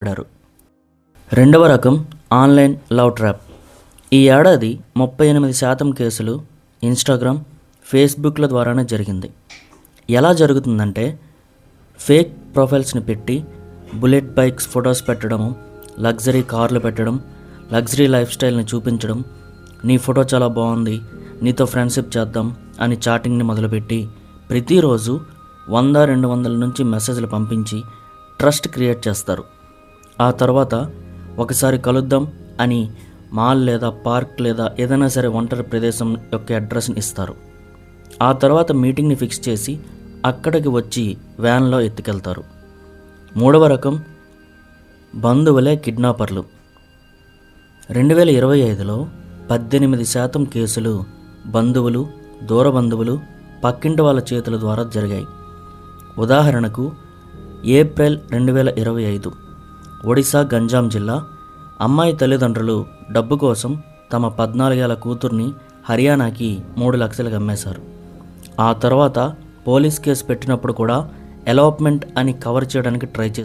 పడ్డారు. రెండవ రకం ఆన్లైన్ లవ్ ట్రాప్. ఈ ఏడాది 38% కేసులు ఇన్స్టాగ్రామ్, ఫేస్బుక్ల ద్వారానే జరిగింది. ఎలా జరుగుతుందంటే, ఫేక్ ప్రొఫైల్స్ని పెట్టి బుల్లెట్ బైక్స్ ఫొటోస్ పెట్టడము, లగ్జరీ కార్లు పెట్టడం, లగ్జరీ లైఫ్ స్టైల్ని చూపించడం, నీ ఫోటో చాలా బాగుంది, నీతో ఫ్రెండ్షిప్ చేద్దాం అని చాటింగ్ని మొదలుపెట్టి ప్రతిరోజు 100-200 నుంచి మెసేజ్లు పంపించి ట్రస్ట్ క్రియేట్ చేస్తారు. ఆ తర్వాత ఒకసారి కలుద్దాం అని మాల్ లేదా పార్క్ లేదా ఏదైనా సరే ఒంటరి ప్రదేశం యొక్క అడ్రస్ని ఇస్తారు. ఆ తర్వాత మీటింగ్ని ఫిక్స్ చేసి అక్కడికి వచ్చి వ్యాన్లో ఎత్తుకెళ్తారు. మూడవ రకం బంధువులే కిడ్నాపర్లు. 2025లో 18% కేసులు బంధువులు, దూర బంధువులు, పక్కింటి వాళ్ళ చేతుల ద్వారా జరిగాయి. ఉదాహరణకు ఏప్రిల్ 2025 ఒడిశా గంజాం జిల్లా అమ్మాయి తల్లిదండ్రులు డబ్బు కోసం తమ 14 ఏళ్ల కూతుర్ని హర్యానాకి 3 లక్షలకు అమ్మేశారు. ఆ తర్వాత పోలీస్ కేసు పెట్టినప్పుడు కూడా ఎలాప్మెంట్ అని కవర్ చేయడానికి ట్రై చేశారు.